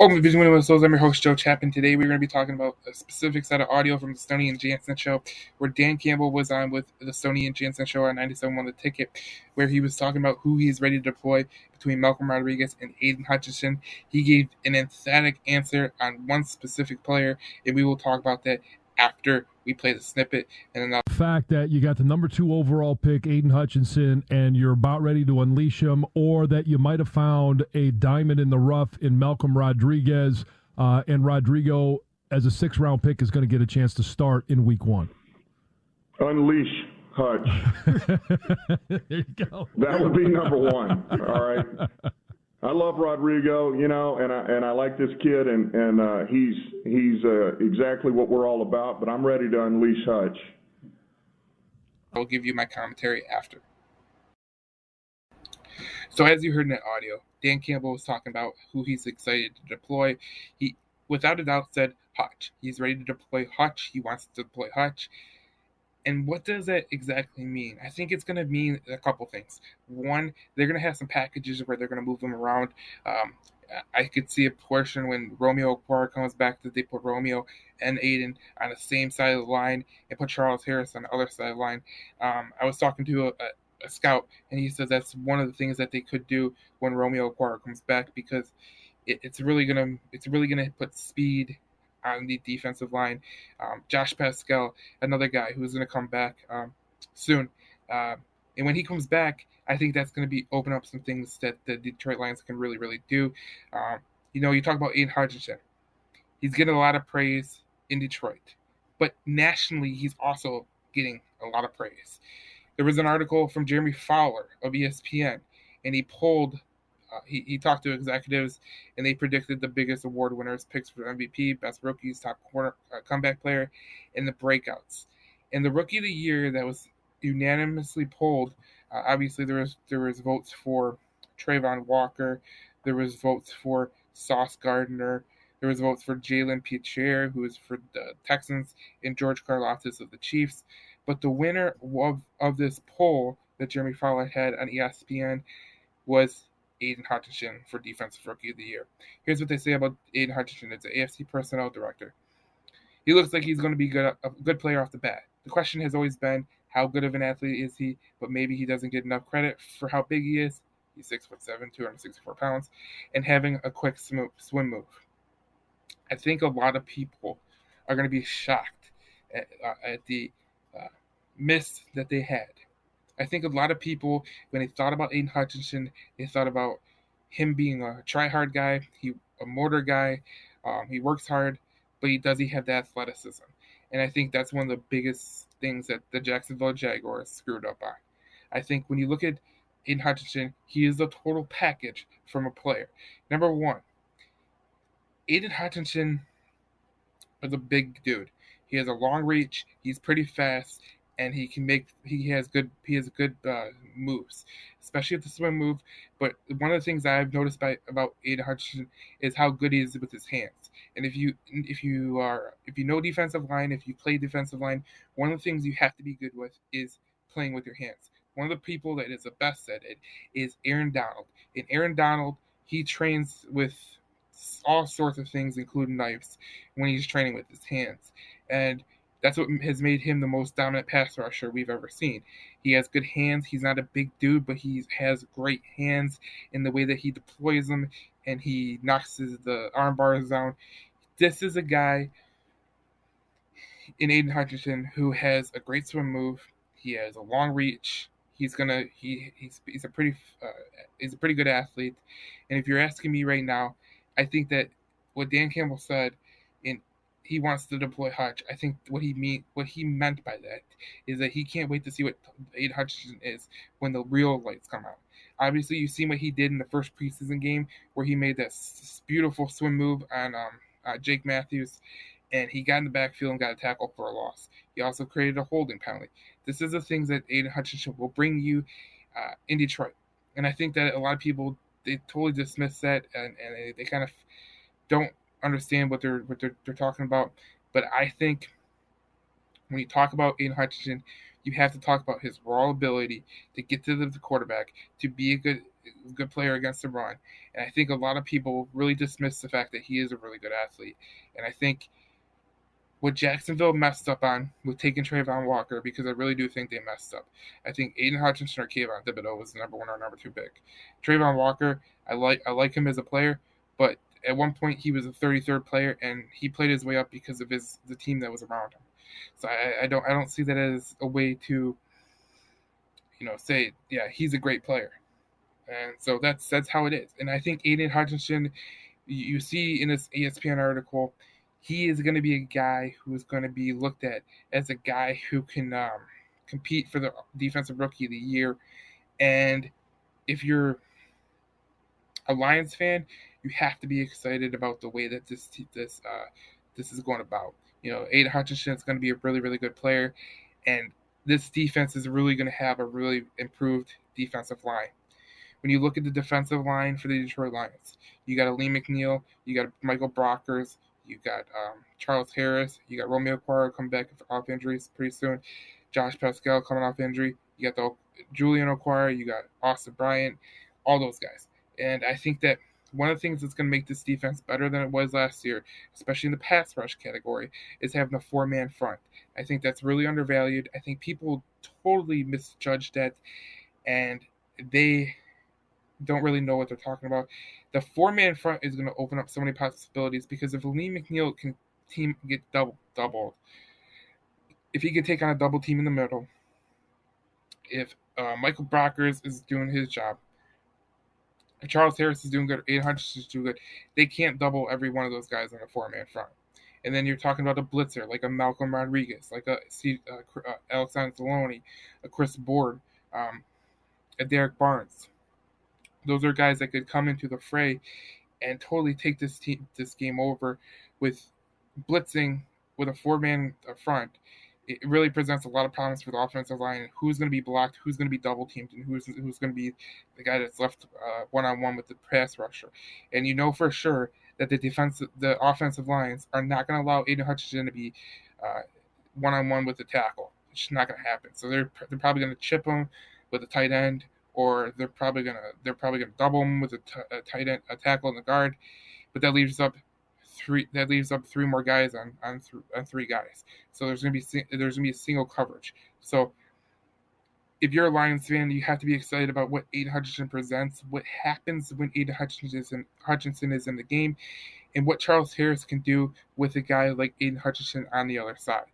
Welcome to Vision Window with Souls. I'm your host, Joe Chapman. Today we're going to be talking about a specific set of audio from the Stoney and Jansen show, where Dan Campbell was on with the Stoney and Jansen show on 97.1 The Ticket, where he was talking about who he's ready to deploy between Malcolm Rodriguez and Aidan Hutchinson. He gave an emphatic answer on one specific player, and we will talk about that after we play the snippet. And then The fact that you got the number 2 overall pick, Aidan Hutchinson, and you're about ready to unleash him, or that you might have found a diamond in the rough in Malcolm Rodriguez, and Rodrigo as a 6th-round pick is going to get a chance to start in week 1. Unleash Hutch. There you go. That would be number 1. All right. I love Rodrigo, and I like this kid, and he's exactly what we're all about. But I'm ready to unleash Hutch. I'll give you my commentary after. So as you heard in that audio, Dan Campbell was talking about who he's excited to deploy. He, without a doubt, said Hutch. He's ready to deploy Hutch. He wants to deploy Hutch. And what does that exactly mean? I think it's going to mean a couple things. One, they're going to have some packages where they're going to move them around. I could see a portion when Romeo Okwara comes back that they put Romeo and Aidan on the same side of the line and put Charles Harris on the other side of the line. I was talking to a scout, and he says that's one of the things that they could do when Romeo Okwara comes back, because it's really gonna put speed on the defensive line. Josh Pascal, another guy who's going to come back soon. And when he comes back, I think that's going to be open up some things that the Detroit Lions can really, really do. You talk about Aidan Hutchinson. He's getting a lot of praise in Detroit. But nationally, he's also getting a lot of praise. There was an article from Jeremy Fowler of ESPN, and he polled he talked to executives, and they predicted the biggest award winners, picks for MVP, best rookies, top corner, comeback player, and the breakouts. And the rookie of the year that was unanimously polled, obviously there was votes for Trayvon Walker, there was votes for Sauce Gardner, there was votes for Jalen Pierre, who is for the Texans, and George Karlaftis of the Chiefs. But the winner of this poll that Jeremy Fowler had on ESPN was Aidan Hutchinson for Defensive Rookie of the Year. Here's what they say about Aidan Hutchinson. It's an AFC personnel director. He looks like he's going to be a good player off the bat. The question has always been, how good of an athlete is he? But maybe he doesn't get enough credit for how big he is. He's 6'7", 264 pounds, and having a quick swim move. I think a lot of people are going to be shocked at the miss that they had. I think a lot of people, when they thought about Aidan Hutchinson, they thought about him being a try-hard guy, a mortar guy. He works hard, but does he have the athleticism? And I think that's one of the biggest things that the Jacksonville Jaguars screwed up on. I think when you look at Aidan Hutchinson, he is a total package from a player. Number one, Aidan Hutchinson is a big dude. He has a long reach. He's pretty fast. And he has good moves, especially at the swim move. But one of the things I've noticed about Aidan Hutchinson is how good he is with his hands. And if you know defensive line, if you play defensive line, one of the things you have to be good with is playing with your hands. One of the people that is the best at it is Aaron Donald. And Aaron Donald, he trains with all sorts of things, including knives, when he's training with his hands. And that's what has made him the most dominant pass rusher we've ever seen. He has good hands. He's not a big dude, but he has great hands in the way that he deploys them, and he knocks the arm bars down. This is a guy in Aidan Hutchinson who has a great swim move. He has a long reach. He's a pretty good athlete. And if you're asking me right now, I think that what Dan Campbell said he wants to deploy Hutch. I think what he meant by that is that he can't wait to see what Aidan Hutchinson is when the real lights come out. Obviously, you've seen what he did in the first preseason game where he made that beautiful swim move on Jake Matthews, and he got in the backfield and got a tackle for a loss. He also created a holding penalty. This is the things that Aidan Hutchinson will bring you in Detroit. And I think that a lot of people, they totally dismiss that, and they kind of don't understand what they're talking about. But I think when you talk about Aidan Hutchinson, you have to talk about his raw ability to get to the quarterback, to be a good player against the run. And I think a lot of people really dismiss the fact that he is a really good athlete. And I think what Jacksonville messed up on with taking Trayvon Walker, because I really do think they messed up. I think Aidan Hutchinson or Kayvon Thibodeau was the number one or number two pick. Trayvon Walker, I like him as a player, but at one point he was a 33rd player, and he played his way up because of the team that was around him. So I don't see that as a way to say, yeah, he's a great player. And so that's how it is. And I think Aidan Hutchinson, you see in this ESPN article, he is going to be a guy who is going to be looked at as a guy who can compete for the defensive rookie of the year. And if you're a Lions fan, you have to be excited about the way that this is going about. Aidan Hutchinson is going to be a really really good player, and this defense is really going to have a really improved defensive line. When you look at the defensive line for the Detroit Lions, you got Lee McNeil, you got Michael Brockers, you got Charles Harris, you got Romeo Quara coming back off injuries pretty soon, Josh Pascal coming off injury, you got the Julian Okwara, you got Austin Bryant, all those guys. And I think that one of the things that's going to make this defense better than it was last year, especially in the pass rush category, is having a four-man front. I think that's really undervalued. I think people totally misjudged that, and they don't really know what they're talking about. The four-man front is going to open up so many possibilities, because if Lee McNeil can get doubled, if he can take on a double team in the middle, if Michael Brockers is doing his job, if Charles Harris is doing good, Aidan Hutchinson is doing good, they can't double every one of those guys on a four-man front. And then you're talking about a blitzer like a Malcolm Rodriguez, like a Alexander Deloney, a Chris Board, a Derek Barnes. Those are guys that could come into the fray and totally take this game over with blitzing with a four-man front. It really presents a lot of problems for the offensive line. Who's going to be blocked? Who's going to be double teamed? And who's going to be the guy that's left one-on-one with the pass rusher? And you know for sure that the offensive lines are not going to allow Aidan Hutchinson to be one-on-one with the tackle. It's just not going to happen. So they're probably going to chip him with a tight end, or they're probably gonna double him with a tight end, a tackle, and the guard. But that leaves up three more guys on three guys. So there's gonna be a single coverage. So if you're a Lions fan, you have to be excited about what Aidan Hutchinson presents, what happens when Aidan Hutchinson is in the game, and what Charles Harris can do with a guy like Aidan Hutchinson on the other side.